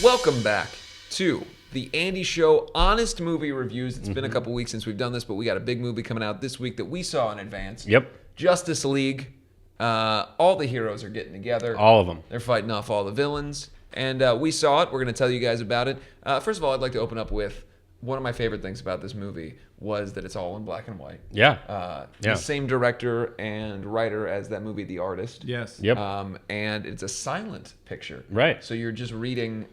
Welcome back to the Andy Show Honest Movie Reviews. It's been a couple weeks since we've done this, but we got a big movie coming out this week that we saw in advance. Yep. Justice League. All the heroes are getting together. All of them. They're fighting off all the villains. And we saw it. We're going to tell you guys about it. First of all, I'd like to open up with one of my favorite things about this movie was that it's all in black and white. Yeah. The same director and writer as that movie, The Artist. Yes. Yep. And it's a silent picture. Right. So you're just reading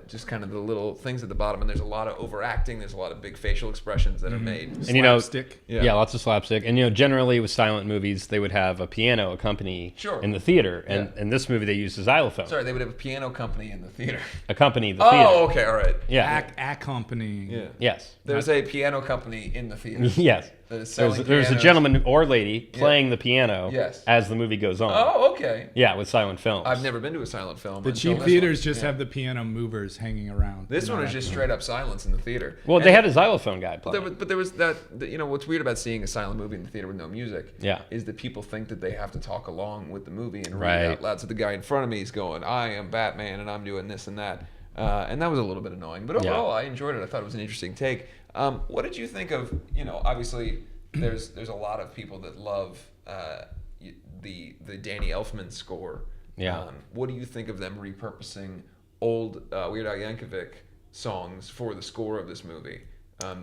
just kind of the little things at the bottom, and there's a lot of overacting. There's a lot of big facial expressions that are made. And Slapstick. Yeah, lots of slapstick. And generally with silent movies, they would have a piano accompany in the theater. And in this movie, they used a xylophone. Sorry, they would have a piano company in the theater. Accompany the theater. Oh, okay, all right. Yeah. Accompanying. Yeah. Yes. There's a piano company in the theater. Yes. That is selling There's a pianos. gentleman or lady playing the piano Yes. as the movie goes on. Oh, okay. Yeah, with silent films. I've never been to a silent film. The until cheap this theaters one. just have the piano movers hanging around. This one is just straight up silence in the theater. Well, they had a xylophone guy play. But there was that, what's weird about seeing a silent movie in the theater with no music is that people think that they have to talk along with the movie and read it out loud. So the guy in front of me is going, I am Batman and I'm doing this and that. And that was a little bit annoying. But overall, I enjoyed it. I thought it was an interesting take. What did you think of, obviously there's a lot of people that love the Danny Elfman score. Yeah. What do you think of them repurposing old Weird Al Yankovic songs for the score of this movie?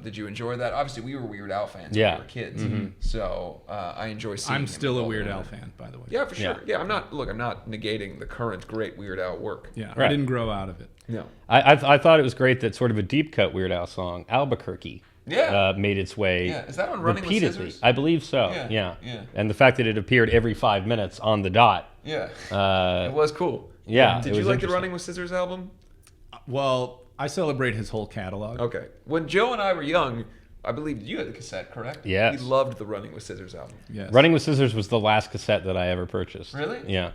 Did you enjoy that? Obviously, we were Weird Al fans when we were kids, so I enjoy seeing. I'm still a Weird Al fan, by the way. Yeah, for sure. Yeah, I'm not negating the current great Weird Al work. Yeah, Right. I didn't grow out of it. No. I thought it was great that sort of a deep cut Weird Al song, Albuquerque, made its way Yeah, is that on Running with repeatedly. Scissors? I believe so. Yeah. And the fact that it appeared every 5 minutes on the dot. Yeah, it was cool. Yeah. Did you like the Running with Scissors album? Well, I celebrate his whole catalog. Okay. When Joe and I were young, I believe you had the cassette, correct? Yes. We loved the Running with Scissors album. Yes. Running with Scissors was the last cassette that I ever purchased. Really? Yeah.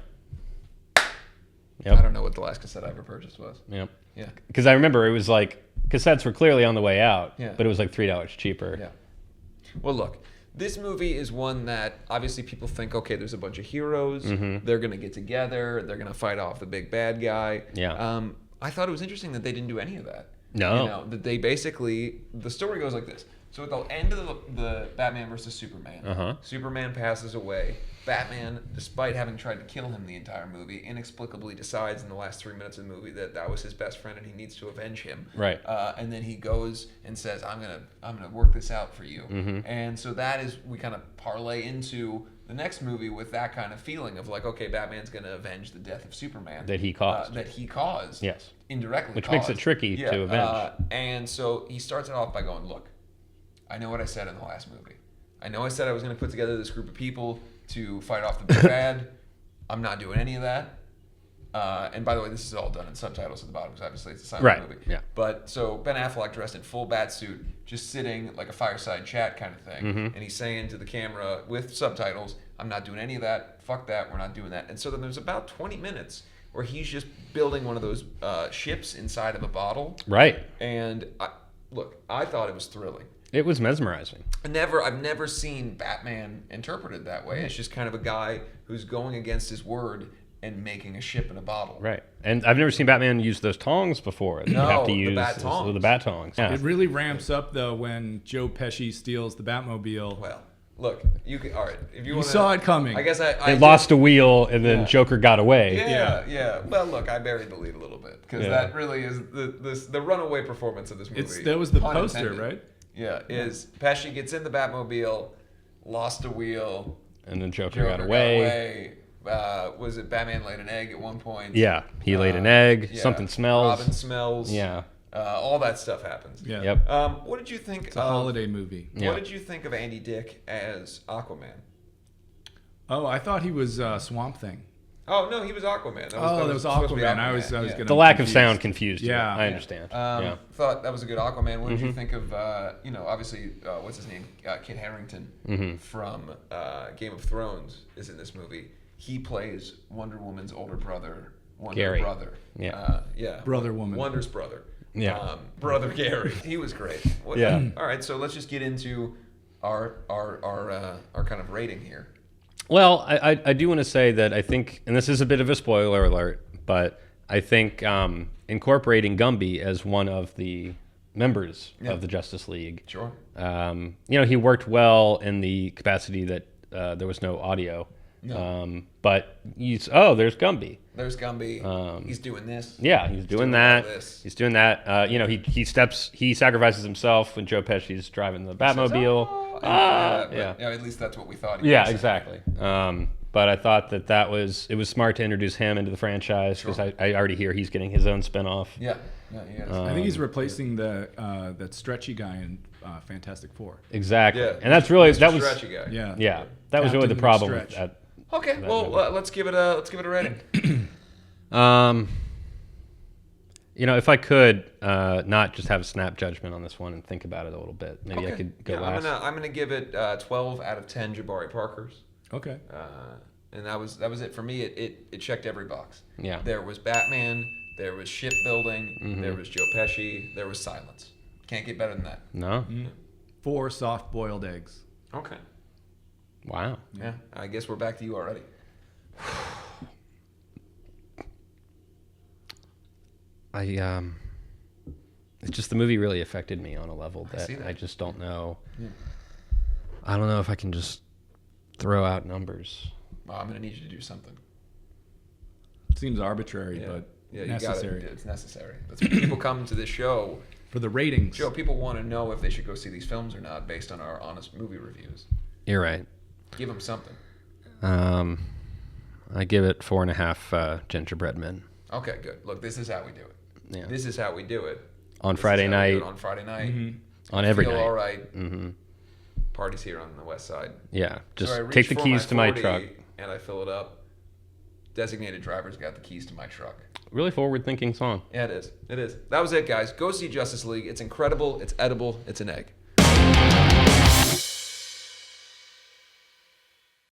I don't know what the last cassette I ever purchased was. Yep. Yeah. Because I remember it was like cassettes were clearly on the way out, Yeah. but it was like $3 cheaper. Yeah. Well, look, this movie is one that obviously people think, okay, there's a bunch of heroes. They're going to get together. They're going to fight off the big bad guy. Yeah. I thought it was interesting that they didn't do any of that. No. That they basically, the story goes like this. So at the end of the Batman versus Superman, Superman passes away. Batman, despite having tried to kill him the entire movie, inexplicably decides in the last 3 minutes of the movie that was his best friend and he needs to avenge him. Right. And then he goes and says, I'm gonna work this out for you. And so that is, we kind of parlay into the next movie with that kind of feeling of like, okay, Batman's gonna avenge the death of Superman That he caused. Yes. Indirectly Which caused. makes it tricky to avenge. And so he starts it off by going, look, I know what I said in the last movie. I know I said I was going to put together this group of people to fight off the big bad. I'm not doing any of that. And by the way, this is all done in subtitles at the bottom because obviously it's a silent movie. Yeah. But so Ben Affleck dressed in full bat suit, just sitting like a fireside chat kind of thing. And he's saying to the camera with subtitles, I'm not doing any of that. Fuck that. We're not doing that. And so then there's about 20 minutes where he's just building one of those ships inside of a bottle. Right. And I thought it was thrilling. It was mesmerizing. I've never seen Batman interpreted that way. It's just kind of a guy who's going against his word and making a ship in a bottle. Right. And I've never seen Batman use those tongs before. You have to use the bat tongs. The bat tongs. Yeah. It really ramps up though when Joe Pesci steals the Batmobile. Well, look, you can. All right, if you saw it coming. I guess I They lost a wheel and then Joker got away. Yeah. Well, look, I buried the lead a little bit because that really is the runaway performance of this movie. That was the pun poster, intended. right? Yeah, is Pesci gets in the Batmobile, lost a wheel, And then Joker got away. Was it Batman laid an egg at one point? Yeah, he laid an egg. Something smells. Robin smells. Yeah. All that stuff happens. Yeah. Yep. What did you think? It's a holiday movie. What did you think of Andy Dick as Aquaman? Oh, I thought he was Swamp Thing. Oh no, he was Aquaman. That was supposed to be Aquaman. I was Yeah. gonna. The lack of sound confused you. Yeah. I understand. Yeah. Thought that was a good Aquaman. What did you think of, obviously, what's his name? Kit Harington from Game of Thrones is in this movie. He plays Wonder Woman's older brother, Gary. Brother. Yeah. Brother Woman. Wonder's brother. Yeah. Brother Gary. He was great. Yeah. All right, so let's just get into our kind of rating here. Well, I do want to say that I think, and this is a bit of a spoiler alert, but I think in incorporating Gumby as one of the members of the Justice League. Sure. He worked well in the capacity that there was no audio. No. But there's Gumby. There's Gumby. He's doing this. Yeah, he's doing that. He's doing that. He sacrifices himself when Joe Pesci's driving the Batmobile. At least that's what we thought. Exactly. But I thought it was smart to introduce him into the franchise because I already hear he's getting his own spinoff. Yeah. I think he's replacing that stretchy guy in Fantastic Four. Exactly. Yeah. And that's really stretchy guy. Yeah. That was really the problem with that. Okay, let's give it a rating. If I could not just have a snap judgment on this one and think about it a little bit, maybe I could go last. I'm gonna give it 12 out of 10 Jabari Parkers. Okay. And that was it for me. It checked every box. Yeah. There was Batman. There was shipbuilding. Mm-hmm. There was Joe Pesci. There was silence. Can't get better than that. No. 4 soft-boiled eggs. Okay. Wow. Yeah. I guess we're back to you already. It's just the movie really affected me on a level that I just don't know. Yeah. I don't know if I can just throw out numbers. Well, I'm going to need you to do something. It seems arbitrary, but necessary. It's necessary. That's when people come to this show. For the ratings. Joe, people want to know if they should go see these films or not based on our honest movie reviews. You're right. Give them something. I give it 4.5 gingerbread men. Okay, good. Look, this is how we do it. Yeah. This is how we do it. On Friday night. On Friday night. Mm-hmm. On every night. Feel all right. Mm-hmm. Parties here on the west side. Yeah, just take the keys to my truck. And I fill it up. Designated driver's got the keys to my truck. Really forward-thinking song. Yeah, it is. It is. That was it, guys. Go see Justice League. It's incredible. It's edible. It's an egg.